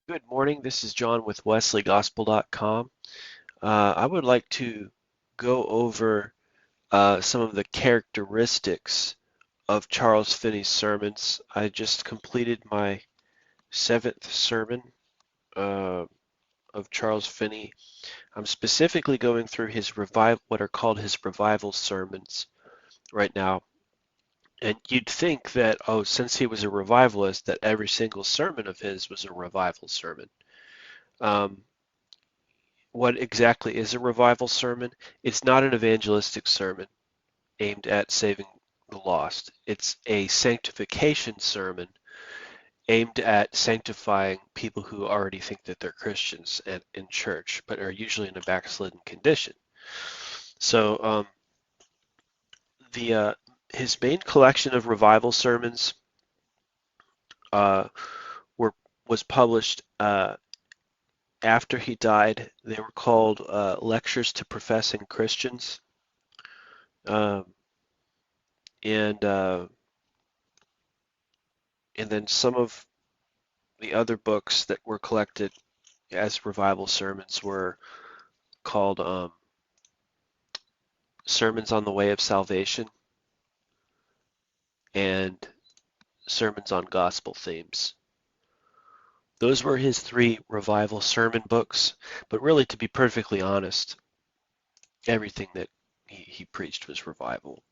Good morning. This is John with wesleygospel.com. I would like to go over some of the characteristics of Charles Finney's sermons. I just completed my seventh sermon uh, of Charles Finney. I'm specifically going through his what are called his revival sermons right now. And you'd think that, oh, since he was a revivalist, that every single sermon of his was a revival sermon. Um, What exactly is a revival sermon? It's not an evangelistic sermon aimed at saving the lost. It's a sanctification sermon aimed at sanctifying people who already think that they're Christians and in church, but are usually in a backslidden condition. So the his main collection of revival sermons uh, were was published after he died. They were called Lectures to Professing Christians. Um, and and then some of the other books that were collected as revival sermons were called Sermons on the Way of Salvation and Sermons on Gospel Themes. Those were his three revival sermon books, but really, to be perfectly honest, everything that he preached was revival.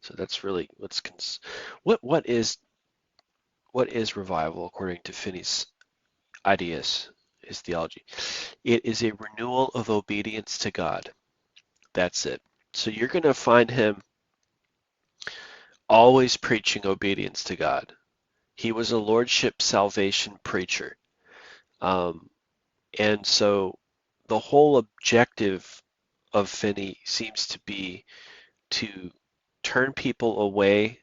So that's really what is revival according to Finney's ideas, his theology. It is a renewal of obedience to God. That's it. So you're going to find him always preaching obedience to God. He was a lordship salvation preacher. Um, and so the whole objective of Finney seems to be to turn people away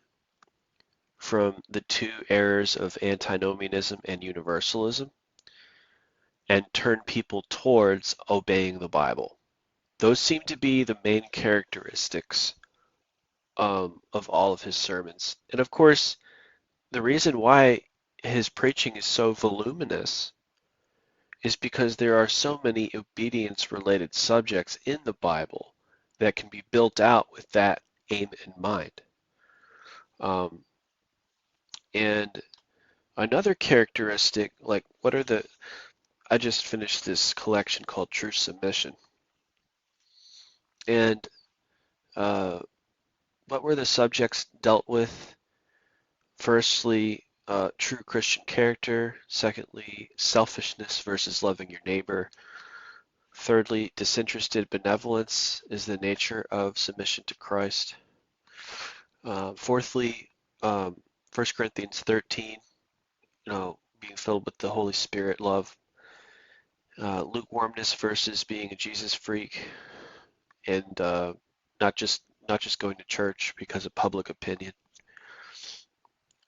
from the two errors of antinomianism and universalism and turn people towards obeying the Bible. Those seem to be the main characteristics of all of his sermons. And of course, the reason why his preaching is so voluminous is because there are so many obedience related subjects in the Bible that can be built out with that aim in mind. Um, and another characteristic, like I just finished this collection called True Submission. And uh, what were the subjects dealt with? Firstly, true Christian character. Secondly, selfishness versus loving your neighbor. Thirdly, disinterested benevolence is the nature of submission to Christ. Fourthly, 1 Corinthians 13, being filled with the Holy Spirit, love. Lukewarmness versus being a Jesus freak, and not just not just going to church because of public opinion.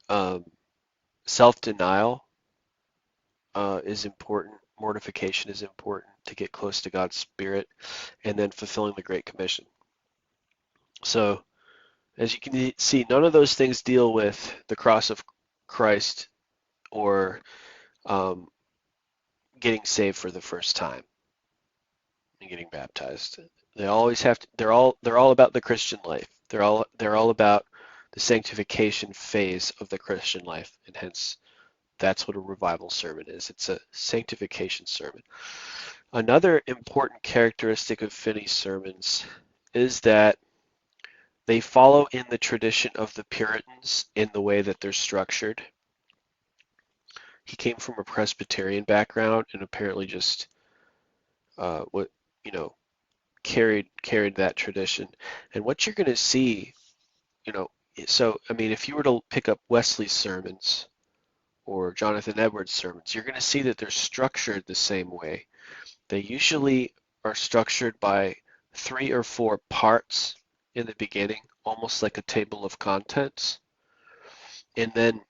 Um, Self-denial is important. Mortification is important to get close to God's Spirit, and then fulfilling the Great Commission. So, as you can see, none of those things deal with the cross of Christ or um, getting saved for the first time and getting baptized. They always have to. They're all about the Christian life. They're all about the sanctification phase of the Christian life, and hence that's what a revival sermon is. It's a sanctification sermon. Another important characteristic of Finney's sermons is that they follow in the tradition of the Puritans in the way that they're structured. He came from a Presbyterian background and apparently just what you know carried that tradition. And what you're going to see, you know, so I mean, if you were to pick up Wesley's sermons or Jonathan Edwards' sermons, you're going to see that they're structured the same way. They usually are structured by 3 or 4 parts in the beginning, almost like a table of contents, and then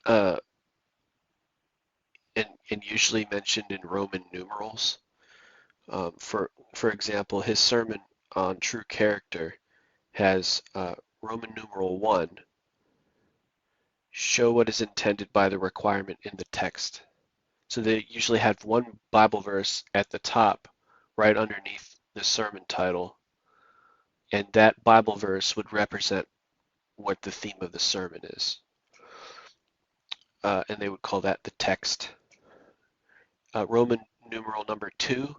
uh, and usually mentioned in Roman numerals. For example, his sermon on true character has Roman numeral 1, show what is intended by the requirement in the text. So they usually had one Bible verse at the top, right underneath the sermon title, and that Bible verse would represent what the theme of the sermon is. And they would call that the text. Roman numeral number 2,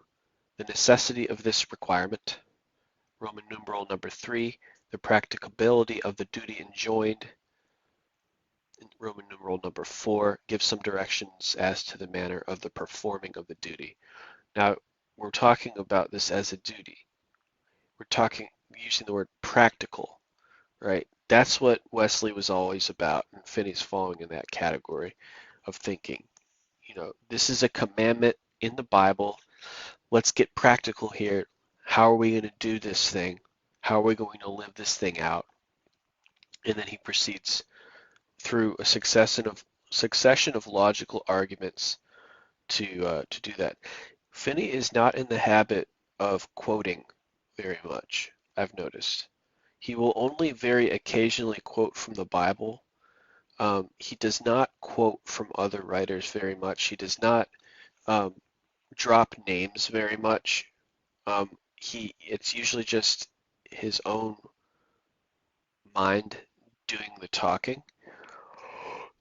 the necessity of this requirement. Roman numeral number 3, the practicability of the duty enjoined. And Roman numeral number 4 gives some directions as to the manner of the performing of the duty. Now, we're talking about this as a duty. We're talking using the word practical, right? That's what Wesley was always about, and Finney's falling in that category of thinking. This is a commandment in the Bible. Let's get practical here. How are we going to do this thing? How are we going to live this thing out? And then he proceeds through a succession of logical arguments to do that. Finney is not in the habit of quoting very much, I've noticed. He will only very occasionally quote from the Bible. He does not quote from other writers very much. He does not drop names very much. It's usually just his own mind doing the talking.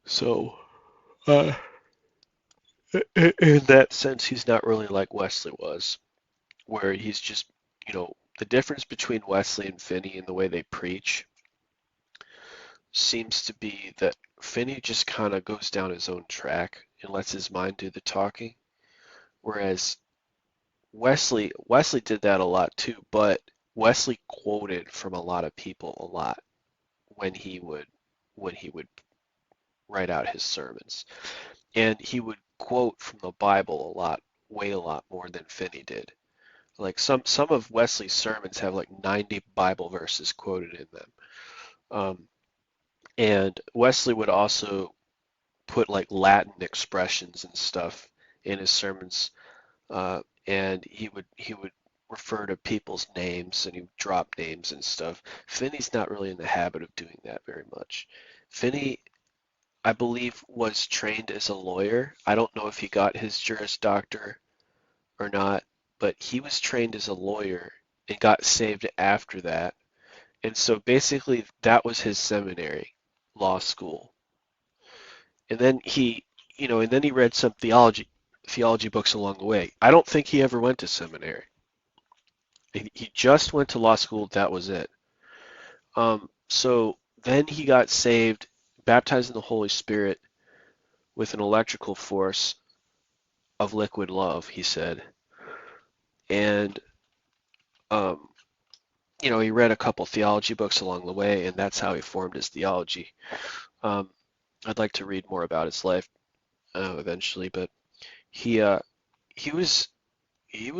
So, in that sense, he's not really like Wesley was, where he's just, the difference between Wesley and Finney in the way they preach seems to be that Finney just kind of goes down his own track and lets his mind do the talking, whereas Wesley did that a lot too, but Wesley quoted from a lot of people a lot when he would write out his sermons. And he would quote from the Bible a lot more than Finney did. Like some of Wesley's sermons have like 90 Bible verses quoted in them. And Wesley would also put like Latin expressions and stuff in his sermons, and he would refer to people's names and he would drop names and stuff. Finney's not really in the habit of doing that very much. Finney, I believe, was trained as a lawyer. I don't know if he got his Juris Doctor or not, but he was trained as a lawyer and got saved after that. And so basically that was his seminary, law school. And then he read some theology books along the way. I don't think he ever went to seminary. He just went to law school. That was it. So then he got saved, baptized in the Holy Spirit with an electrical force of liquid love, he said. And, he read a couple theology books along the way, and that's how he formed his theology. I'd like to read more about his life eventually, but he was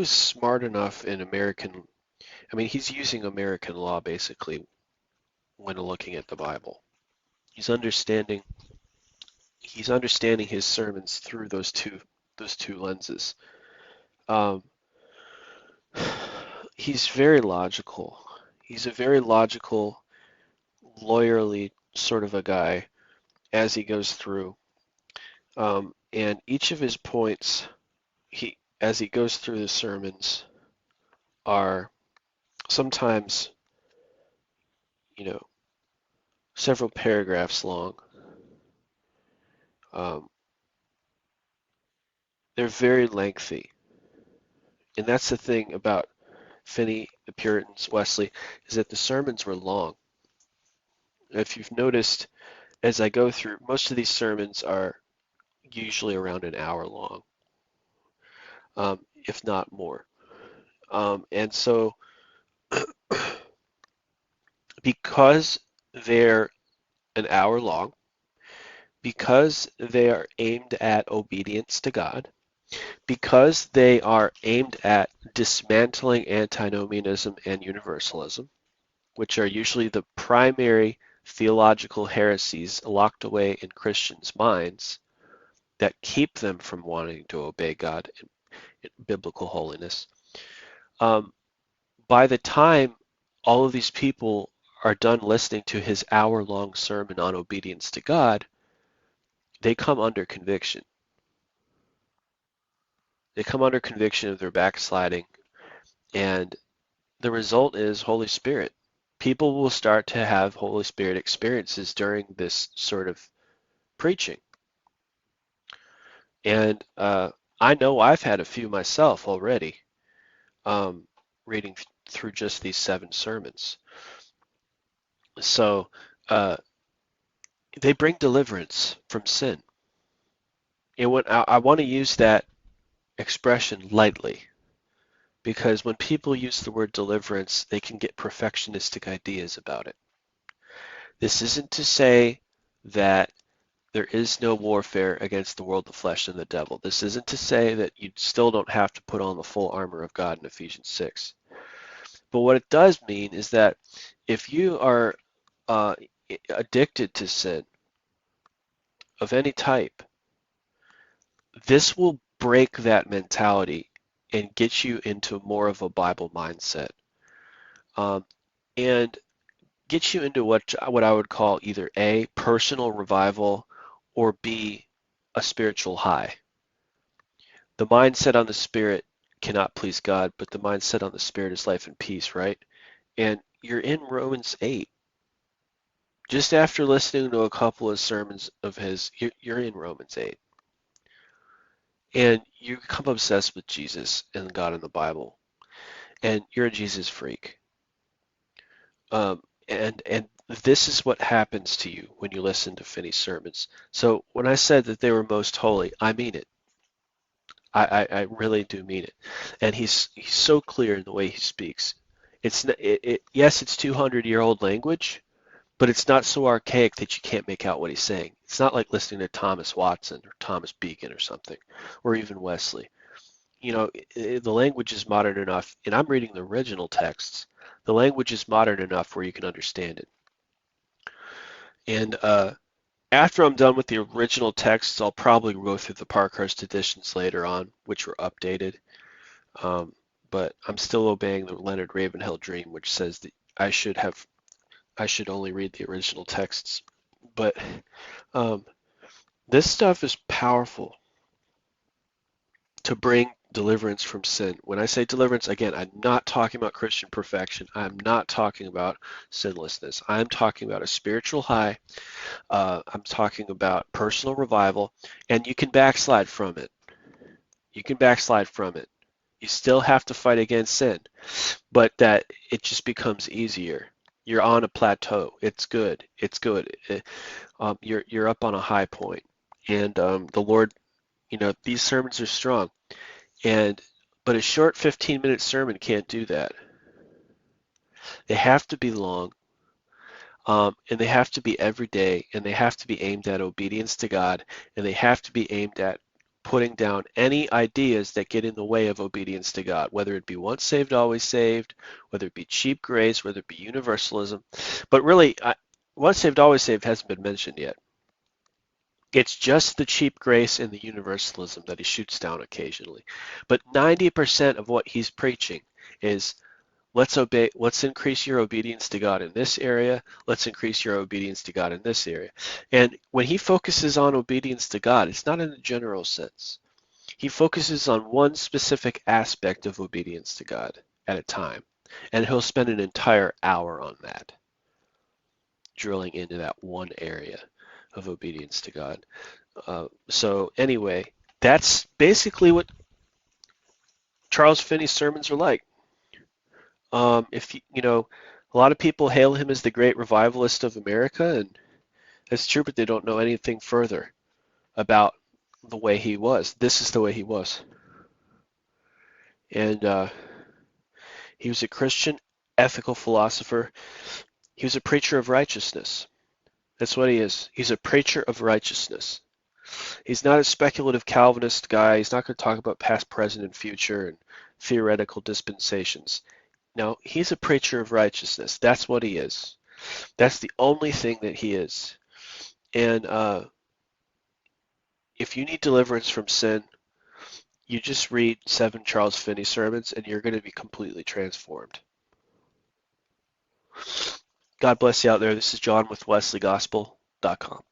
smart enough in American. I mean, he's using American law basically when looking at the Bible. He's understanding his sermons through those two lenses. He's very logical. He's a very logical, lawyerly sort of a guy as he goes through. And each of his points, as he goes through the sermons, are sometimes, several paragraphs long. They're very lengthy. And that's the thing about Finney, the Puritans, Wesley, is that the sermons were long. If you've noticed, as I go through, most of these sermons are usually around an hour long, if not more. And so because they're an hour long, because they are aimed at obedience to God, because they are aimed at dismantling antinomianism and universalism, which are usually the primary theological heresies locked away in Christians' minds that keep them from wanting to obey God in biblical holiness. By the time all of these people are done listening to his hour-long sermon on obedience to God, they come under conviction. They come under conviction of their backsliding, and the result is Holy Spirit. People will start to have Holy Spirit experiences during this sort of preaching. And I know I've had a few myself already, um, reading through just these 7 sermons. So they bring deliverance from sin. And when I want to use that expression lightly, because when people use the word deliverance, they can get perfectionistic ideas about it. This isn't to say that there is no warfare against the world, the flesh, and the devil. This isn't to say that you still don't have to put on the full armor of God in Ephesians 6. But what it does mean is that if you are uh, addicted to sin of any type, this will break that mentality and get you into more of a Bible mindset, um, and get you into what I would call either A, personal revival, or B, a spiritual high. The mindset on the spirit cannot please God, but the mindset on the spirit is life and peace, right? And you're in Romans 8. Just after listening to a couple of sermons of his, you're in Romans 8. And you become obsessed with Jesus and God and the Bible. And you're a Jesus freak. And this is what happens to you when you listen to Finney's sermons. So when I said that they were most holy, I mean it. I really do mean it. And he's so clear in the way he speaks. Yes, it's 200-year-old language, but it's not so archaic that you can't make out what he's saying. It's not like listening to Thomas Watson or Thomas Beacon or something, or even Wesley. The language is modern enough, and I'm reading the original texts. The language is modern enough where you can understand it. And after I'm done with the original texts, I'll probably go through the Parkhurst editions later on, which were updated. But I'm still obeying the Leonard Ravenhill dream, which says that I should only read the original texts. But um, this stuff is powerful to bring deliverance from sin. When I say deliverance, again, I'm not talking about Christian perfection. I'm not talking about sinlessness. I'm talking about a spiritual high. I'm talking about personal revival, and you can backslide from it. You can backslide from it. You still have to fight against sin, but that it just becomes easier. You're on a plateau. It's good. It's good. You're up on a high point, and the Lord, these sermons are strong, but a short 15-minute sermon can't do that. They have to be long, and they have to be every day, and they have to be aimed at obedience to God, and they have to be aimed at putting down any ideas that get in the way of obedience to God, whether it be once saved, always saved, whether it be cheap grace, whether it be universalism. But really, once saved, always saved hasn't been mentioned yet. It's just the cheap grace and the universalism that he shoots down occasionally. But 90% of what he's preaching is let's increase your obedience to God in this area, let's increase your obedience to God in this area. And when he focuses on obedience to God, it's not in a general sense. He focuses on one specific aspect of obedience to God at a time, and he'll spend an entire hour on that, drilling into that one area of obedience to God. So anyway, that's basically what Charles Finney's sermons are like. If a lot of people hail him as the great revivalist of America, and that's true, but they don't know anything further about the way he was. This is the way he was. And he was a Christian ethical philosopher. He was a preacher of righteousness. That's what he is. He's a preacher of righteousness. He's not a speculative Calvinist guy. He's not going to talk about past, present, and future and theoretical dispensations. No, he's a preacher of righteousness. That's what he is. That's the only thing that he is. And if you need deliverance from sin, you just read 7 Charles Finney sermons and you're going to be completely transformed. God bless you out there. This is John with WesleyGospel.com.